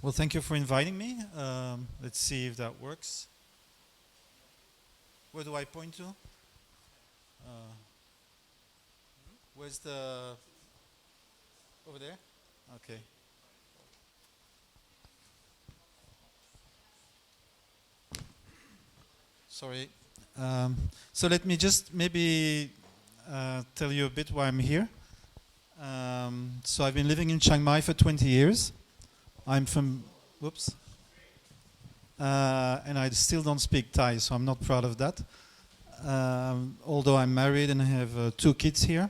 Well, thank you for inviting me. Let's see if that works. Where do I point to? Where's the... Over there? Okay. Sorry. So let me just maybe tell you a bit why I'm here. So I've been living in Chiang Mai for 20 years. I'm from... Whoops. And I still don't speak Thai, so I'm not proud of that. Although I'm married and I have 2 kids here.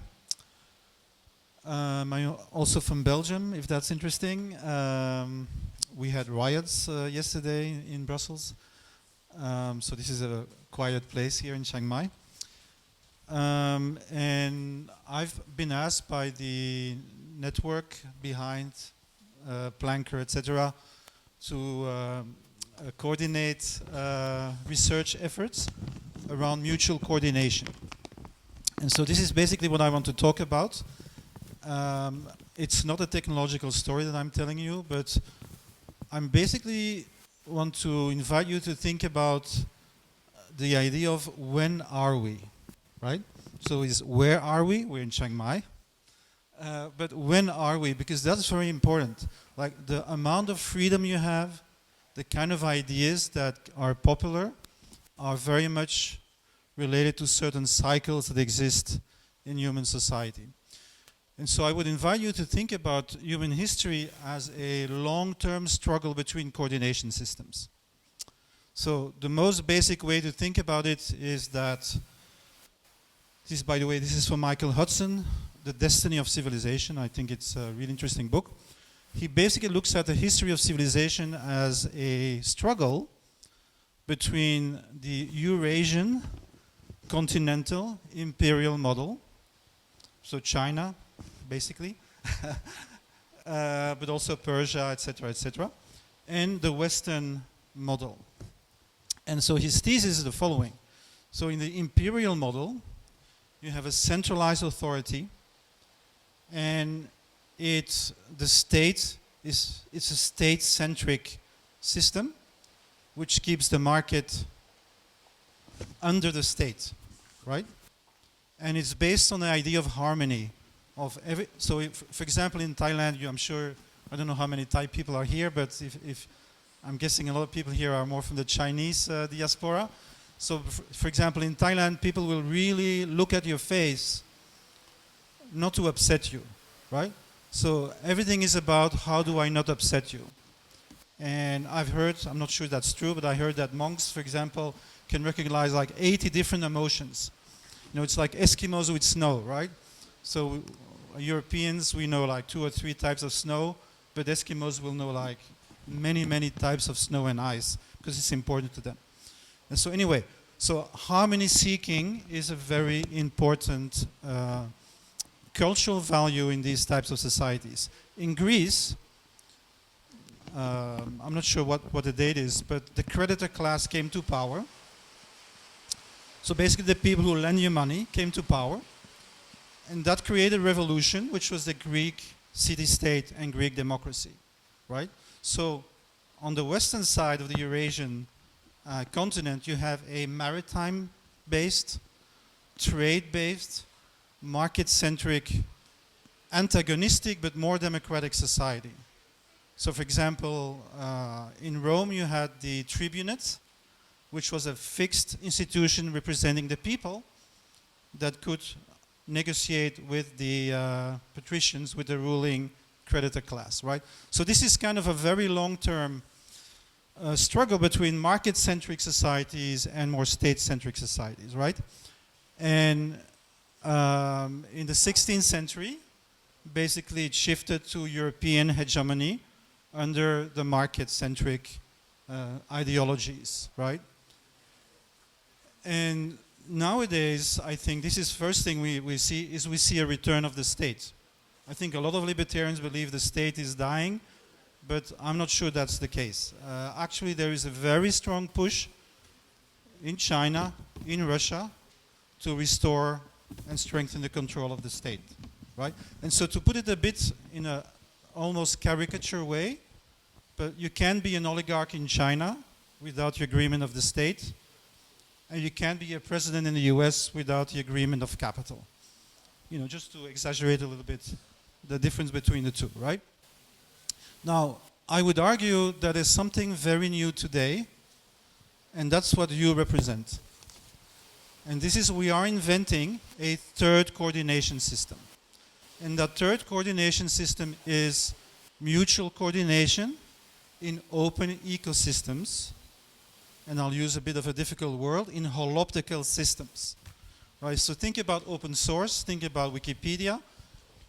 I'm also from Belgium, if that's interesting. We had riots yesterday in Brussels. So this is a quiet place here in Chiang Mai. And I've been asked by the network behind Planker, etc., to coordinate research efforts around mutual coordination. And so this is basically what I want to talk about. It's not a technological story that I'm telling you, but I'm basically want to invite you to think about the idea of when are we, right? So is where are we? We're in Chiang Mai. But when are we? Because that's very important. Like the amount of freedom you have, the kind of ideas that are popular are very much related to certain cycles that exist in human society. And so I would invite you to think about human history as a long-term struggle between coordination systems. So the most basic way to think about it is that, this, by the way, this is from Michael Hudson, The Destiny of Civilization. I think it's a really interesting book. He basically looks at the history of civilization as a struggle between the Eurasian continental imperial model, so China, basically, but also Persia, etc., and the Western model. And so his thesis is the following. So in the imperial model, you have a centralized authority, and the state it's a state-centric system which keeps the market under the state, right? And it's based on the idea of harmony. So if, for example, in Thailand, I'm sure, I don't know how many Thai people are here, but if I'm guessing a lot of people here are more from the Chinese diaspora. So for example, in Thailand, people will really look at your face not to upset you, right? So everything is about how do I not upset you. And I've heard, I'm not sure that's true, but I heard that monks, for example, can recognize like 80 different emotions. You know, it's like Eskimos with snow, right? So Europeans, we know like 2 or 3 types of snow, but Eskimos will know like many, many types of snow and ice because it's important to them. And so anyway, so harmony seeking is a very important cultural value in these types of societies. In Greece, I'm not sure what the date is, but the creditor class came to power. So basically the people who lend you money came to power. And that created a revolution, which was the Greek city-state and Greek democracy, right? So on the western side of the Eurasian continent, you have a maritime-based, trade-based, market-centric, antagonistic but more democratic society. So for example, in Rome you had the tribunate, which was a fixed institution representing the people that could negotiate with the patricians, with the ruling creditor class, right? So this is kind of a very long-term struggle between market-centric societies and more state-centric societies, right? And in the 16th century, basically it shifted to European hegemony under the market-centric ideologies, right? And nowadays, I think this is first thing we see a return of the state. I think a lot of libertarians believe the state is dying, but I'm not sure that's the case. Actually, there is a very strong push in China, in Russia, to restore and strengthen the control of the state, right? And so to put it a bit in a almost caricature way, but you can't be an oligarch in China without the agreement of the state, and you can't be a president in the US without the agreement of capital. You know, just to exaggerate a little bit the difference between the two, right? Now, I would argue that there's something very new today, and that's what you represent. And this is, we are inventing a third coordination system. And that third coordination system is mutual coordination in open ecosystems, and I'll use a bit of a difficult word, in holoptical systems. Right, so think about open source, think about Wikipedia,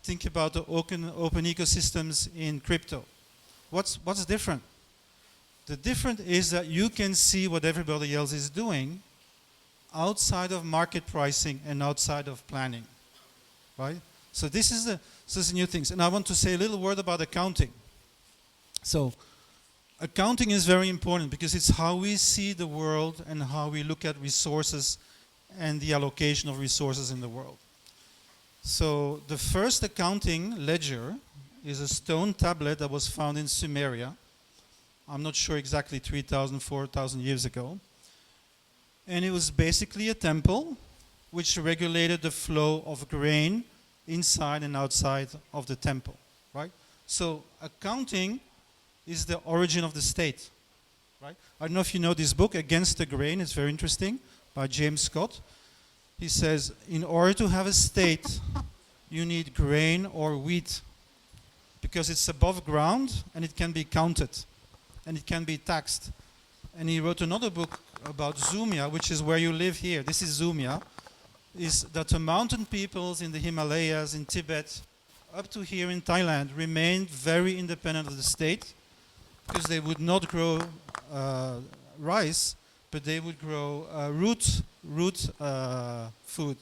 think about the open ecosystems in crypto. What's different? The difference is that you can see what everybody else is doing outside of market pricing and outside of planning, right? So this is the new things. And I want to say a little word about accounting. So accounting is very important because it's how we see the world and how we look at resources and the allocation of resources in the world. So the first accounting ledger is a stone tablet that was found in Sumeria. I'm not sure exactly 3,000, 4,000 years ago. And it was basically a temple which regulated the flow of grain inside and outside of the temple, right? So accounting is the origin of the state, right? I don't know if you know this book, Against the Grain. It's very interesting, by James Scott. He says, in order to have a state, you need grain or wheat because it's above ground and it can be counted and it can be taxed. And he wrote another book about Zumia, which is where you live here. This is Zumia. Is that the mountain peoples in the Himalayas, in Tibet, up to here in Thailand, remained very independent of the state because they would not grow rice, but they would grow root food,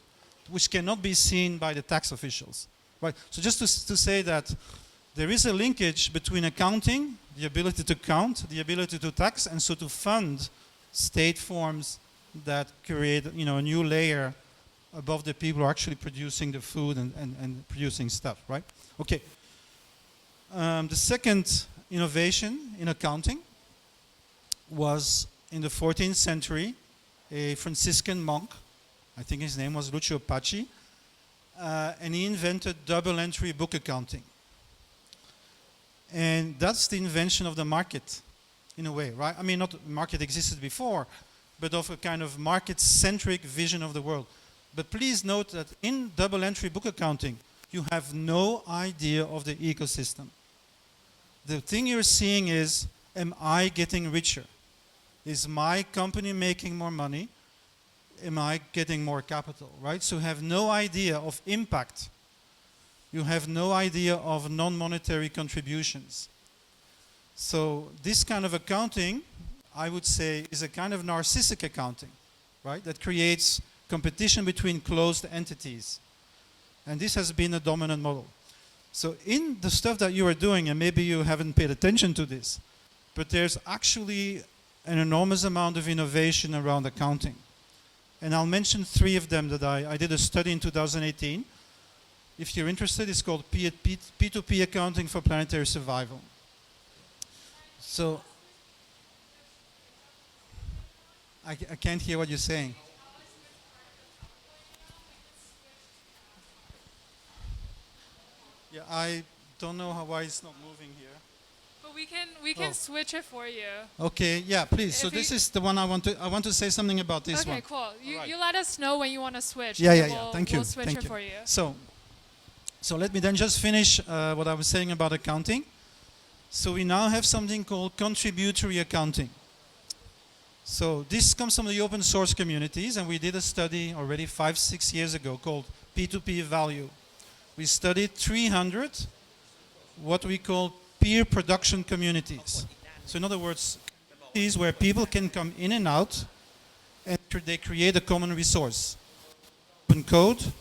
which cannot be seen by the tax officials. Right? So just to say that there is a linkage between accounting, the ability to count, the ability to tax, and so to fund state forms that create, you know, a new layer above the people who are actually producing the food and producing stuff, right? Okay. The second innovation in accounting was in the 14th century, a Franciscan monk, I think his name was Lucio Paci, and he invented double entry book accounting. And that's the invention of the market, in a way, right? I mean, not market existed before, but of a kind of market-centric vision of the world. But please note that in double entry book accounting, you have no idea of the ecosystem. The thing you're seeing is, am I getting richer? Is my company making more money? Am I getting more capital, right? So you have no idea of impact. You have no idea of non-monetary contributions. So this kind of accounting, I would say, is a kind of narcissistic accounting, right? That creates competition between closed entities. And this has been a dominant model. So in the stuff that you are doing, and maybe you haven't paid attention to this, but there's actually an enormous amount of innovation around accounting. And I'll mention three of them that I did a study in 2018. If you're interested, it's called P2P accounting for planetary survival. So, I can't hear what you're saying. Yeah, I don't know why it's not moving here. But we can switch it for you. Okay, yeah, please. So this is the one I want to say something about this one. Okay, cool. You, right. you let us know when you want to switch. Yeah. Thank you. We'll switch Thank it you. for you. So let me then just finish what I was saying about accounting. So we now have something called contributory accounting. So this comes from the open source communities, and we did a study already 5-6 years ago called P2P value. We studied 300 what we call peer production communities. So in other words, these where people can come in and out and they create a common resource. Open code,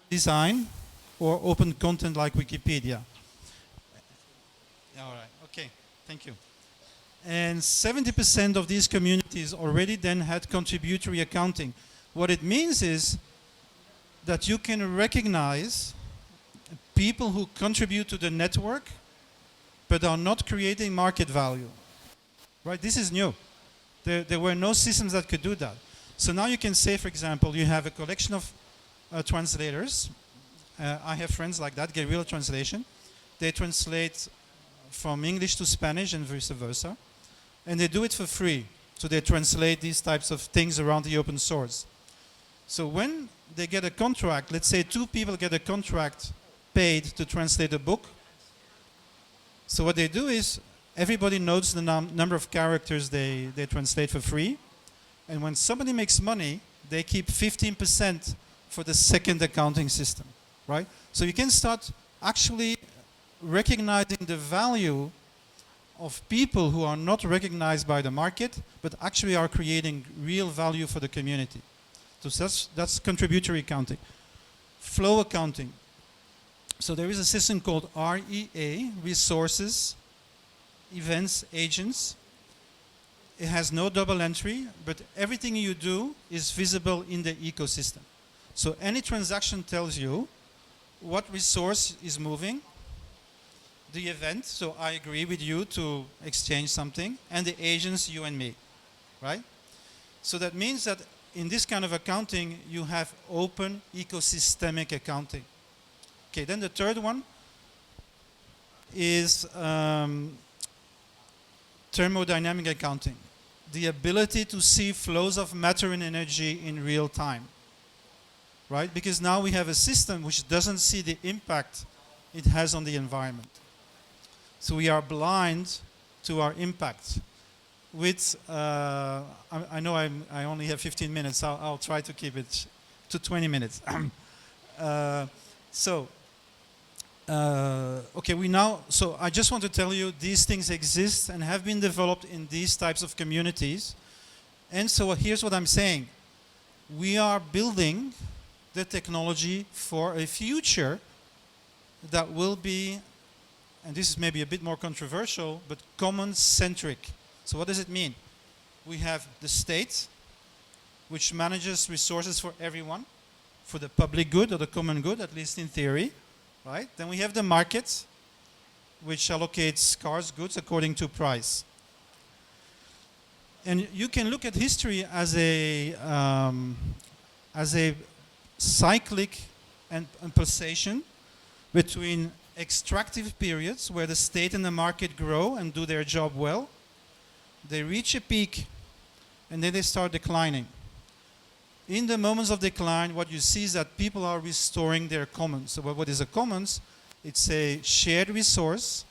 design, or open content like Wikipedia. All right, okay, thank you. And 70% of these communities already then had contributory accounting. What it means is that you can recognize people who contribute to the network, but are not creating market value. Right? This is new. There were no systems that could do that. So now you can say, for example, you have a collection of translators. I have friends like that, guerrilla translation. They translate from English to Spanish and vice versa. And they do it for free. So they translate these types of things around the open source. So when they get a contract, let's say 2 people get a contract paid to translate a book. So what they do is everybody knows the number of characters they translate for free. And when somebody makes money, they keep 15% for the second accounting system, right? So you can start actually recognizing the value of people who are not recognized by the market, but actually are creating real value for the community. So that's contributory accounting. Flow accounting. So there is a system called REA, Resources, Events, Agents. It has no double entry, but everything you do is visible in the ecosystem. So any transaction tells you what resource is moving, the event, so I agree with you to exchange something, and the agents, you and me, right? So that means that in this kind of accounting, you have open ecosystemic accounting. Okay, then the third one is thermodynamic accounting. The ability to see flows of matter and energy in real time, right? Because now we have a system which doesn't see the impact it has on the environment. So we are blind to our impact. With, I know I only have 15 minutes, so I'll try to keep it to 20 minutes. Okay, so I just want to tell you these things exist and have been developed in these types of communities. And so here's what I'm saying. We are building the technology for a future that will be, and this is maybe a bit more controversial, but common-centric. So what does it mean? We have the state, which manages resources for everyone, for the public good or the common good, at least in theory. Right? Then we have the market, which allocates scarce goods according to price. And you can look at history as a cyclic and pulsation between extractive periods where the state and the market grow and do their job well. They reach a peak and then they start declining. In the moments of decline, what you see is that people are restoring their commons. So what is a commons? It's a shared resource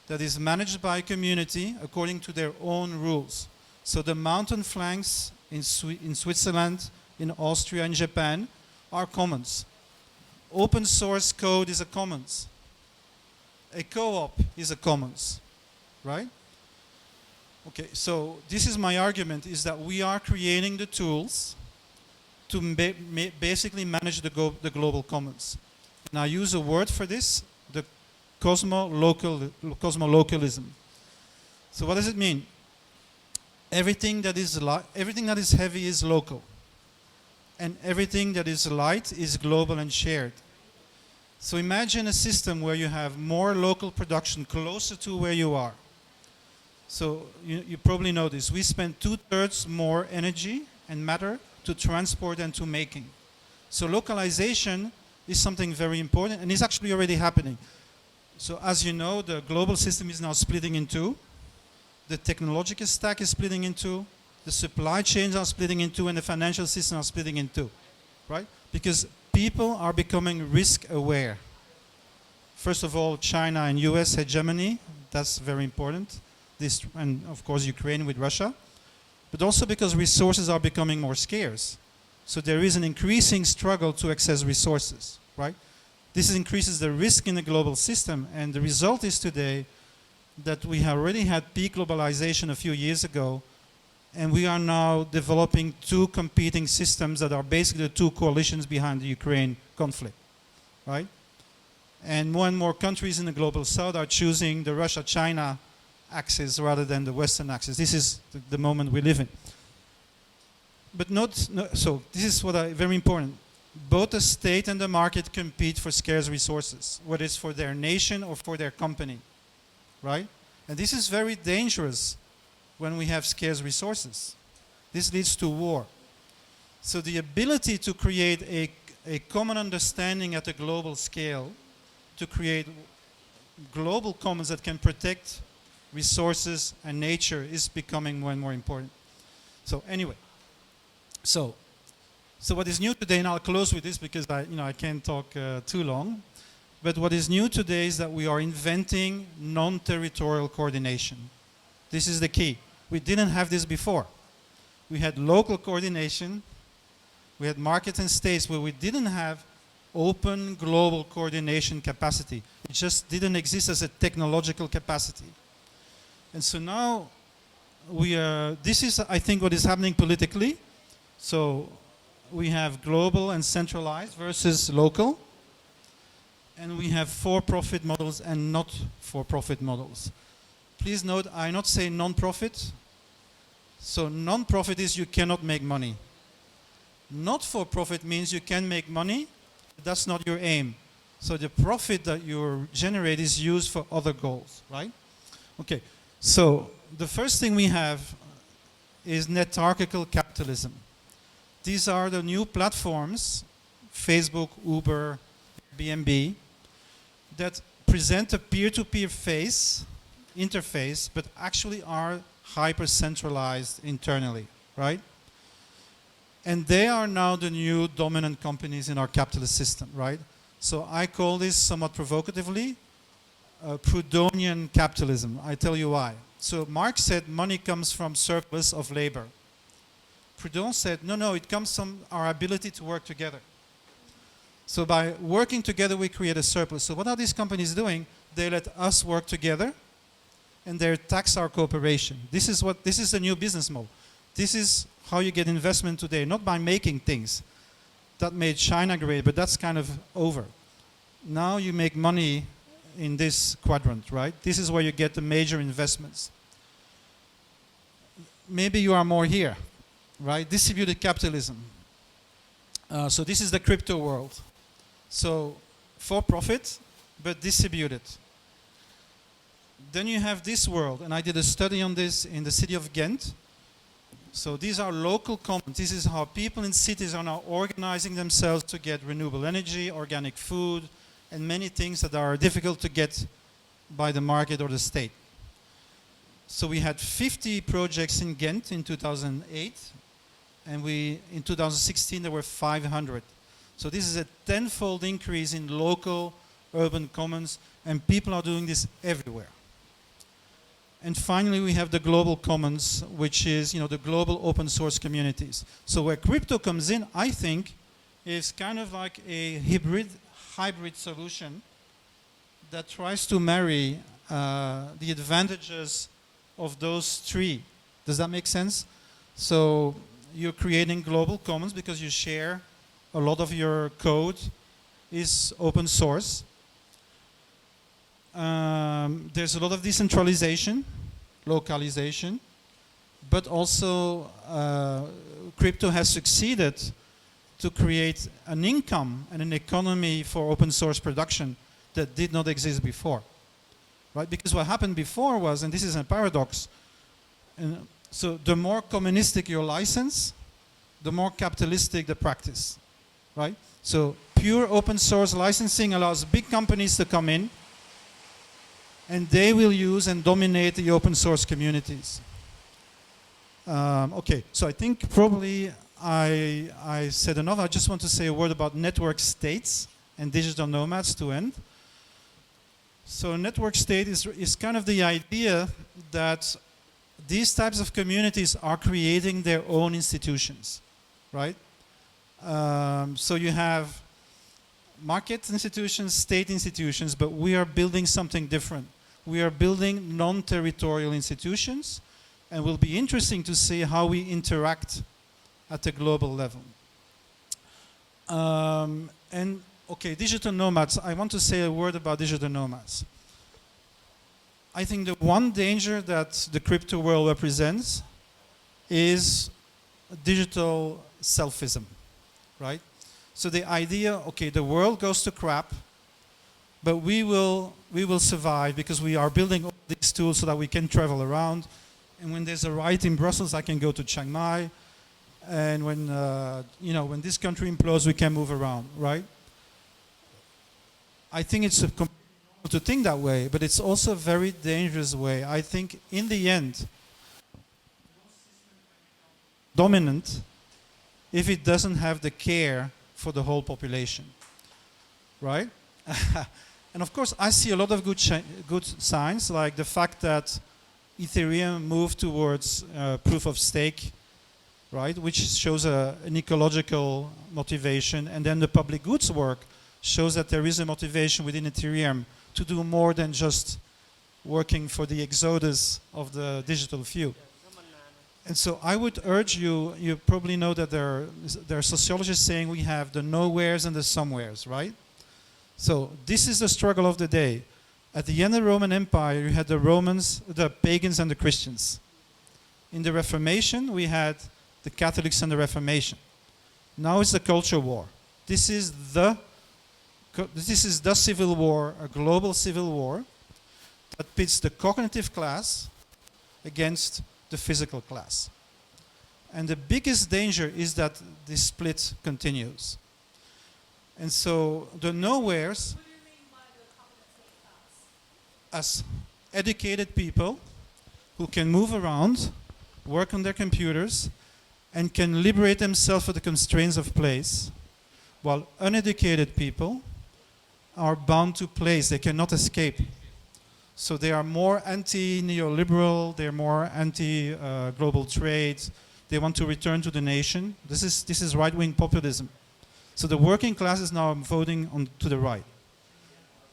that is managed by a community according to their own rules. So the mountain flanks in Switzerland, in Austria, and Japan are commons. Open source code is a commons. A co-op is a commons, right? Okay, so this is my argument, is that we are creating the tools to basically manage the global commons. And I use a word for this, the cosmolocalism. So what does it mean? Everything that is heavy is local. And everything that is light is global and shared. So imagine a system where you have more local production closer to where you are. So you probably know this. We spend 2/3 more energy and matter to transport and to making. So localization is something very important, and it's actually already happening. So as you know, the global system is now splitting in two. The technological stack is splitting in two. The supply chains are splitting in two, and the financial system are splitting in two, right? Because people are becoming risk aware. First of all, China and US hegemony, that's very important. This, and of course Ukraine with Russia. But also because resources are becoming more scarce. So there is an increasing struggle to access resources, right? This increases the risk in the global system, and the result is today that we have already had peak globalization a few years ago, and we are now developing two competing systems that are basically the two coalitions behind the Ukraine conflict, right? And more countries in the global south are choosing the Russia-China axis rather than the Western axis. This is the moment we live in. But so this is very important. Both the state and the market compete for scarce resources, whether it's for their nation or for their company. right? And this is very dangerous when we have scarce resources. This leads to war. So the ability to create a common understanding at a global scale, to create global commons that can protect resources and nature is becoming more and more important. So anyway, so what is new today, and I'll close with this because I can't talk too long, but what is new today is that we are inventing non-territorial coordination. This is the key. We didn't have this before. We had local coordination, we had markets and states, but we didn't have open global coordination capacity. It just didn't exist as a technological capacity. And so now this is, I think, what is happening politically. So we have global and centralized versus local. And we have for-profit models and not for-profit models. Please note, I not say non-profit. So non-profit is you cannot make money. Not for-profit means you can make money, but that's not your aim. So the profit that you generate is used for other goals, right? Okay, so the first thing we have is netarchical capitalism. These are the new platforms, Facebook, Uber, Airbnb, that present a peer-to-peer interface, but actually are hyper-centralized internally, right? And they are now the new dominant companies in our capitalist system, right? So I call this somewhat provocatively Proudhonian capitalism. I tell you why. So Marx said money comes from surplus of labor. Proudhon said, no, it comes from our ability to work together. So by working together, we create a surplus. So what are these companies doing? They let us work together, and they tax our cooperation. This is the new business model. This is how you get investment today, not by making things. That made China great, but that's kind of over. Now you make money in this quadrant, right? This is where you get the major investments. Maybe you are more here, right? Distributed capitalism. So this is the crypto world. So for profit, but distributed. Then you have this world, and I did a study on this in the city of Ghent. So these are local commons. This is how people in cities are now organizing themselves to get renewable energy, organic food, and many things that are difficult to get by the market or the state. So we had 50 projects in Ghent in 2008, and in 2016 there were 500. So this is a tenfold increase in local urban commons, and people are doing this everywhere. And finally, we have the global commons, which is the global open source communities. So where crypto comes in, I think, is kind of like a hybrid solution that tries to marry the advantages of those three. Does that make sense? So you're creating global commons because you share a lot of your code is open source. There's a lot of decentralization, localization, but also crypto has succeeded to create an income and an economy for open source production that did not exist before, right? Because what happened before was, and this is a paradox, and so the more communistic your license, the more capitalistic the practice, right? So pure open source licensing allows big companies to come in, and they will use and dominate the open source communities. Okay, so I think probably I said enough. I just want to say a word about network states and digital nomads to end. So network state is kind of the idea that these types of communities are creating their own institutions, right? So you have market institutions, state institutions, but we are building something different. We are building non-territorial institutions, and it will be interesting to see how we interact at the global level. And okay, digital nomads. I want to say a word about digital nomads. I think the one danger that the crypto world represents is digital selfism, right? So the idea, okay, the world goes to crap, but we will survive because we are building all these tools so that we can travel around. And when there's a riot in Brussels, I can go to Chiang Mai. And when when this country implodes, we can move around, right? I think it's to think that way, but it's also a very dangerous way. I think in the end, dominant if it doesn't have the care for the whole population, right? And of course, I see a lot of good signs, like the fact that Ethereum moved towards proof of stake, right, which shows an ecological motivation, and then the public goods work shows that there is a motivation within Ethereum to do more than just working for the exodus of the digital few. And so I would urge you, you probably know that there are sociologists saying we have the nowheres and the somewheres, right? So this is the struggle of the day. At the end of the Roman Empire, you had the Romans, the pagans and the Christians. In the Reformation, we had the Catholics and the Reformation. Now it's the culture war. This is the civil war, a global civil war that pits the cognitive class against the physical class. And the biggest danger is that this split continues. And so the nowheres, What do you mean by the cognitive class? as educated people who can move around, work on their computers, and can liberate themselves from the constraints of place, while uneducated people are bound to place. They cannot escape. So they are more anti-neoliberal, they're more anti-global trade. They want to return to the nation. This is right-wing populism. So the working class is now voting to the right.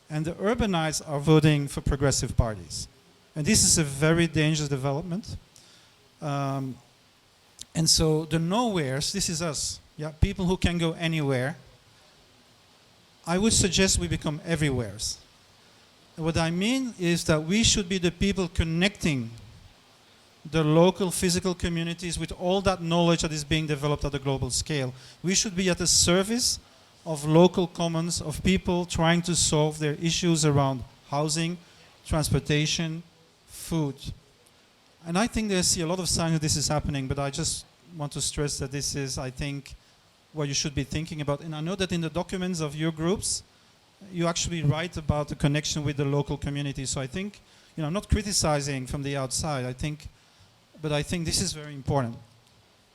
And the urbanites are voting for progressive parties. And this is a very dangerous development. And so the nowheres, this is us. Yeah, people who can go anywhere. I would suggest we become everywheres. What I mean is that we should be the people connecting the local physical communities with all that knowledge that is being developed at a global scale. We should be at the service of local commons, of people trying to solve their issues around housing, transportation, food. And I think I see a lot of signs that this is happening, but I just want to stress that this is, I think, what you should be thinking about. And I know that in the documents of your groups, you actually write about the connection with the local community. So I think, I'm not criticizing from the outside, but I think this is very important.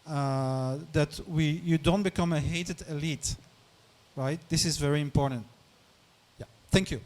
That you don't become a hated elite, right? This is very important. Yeah, thank you.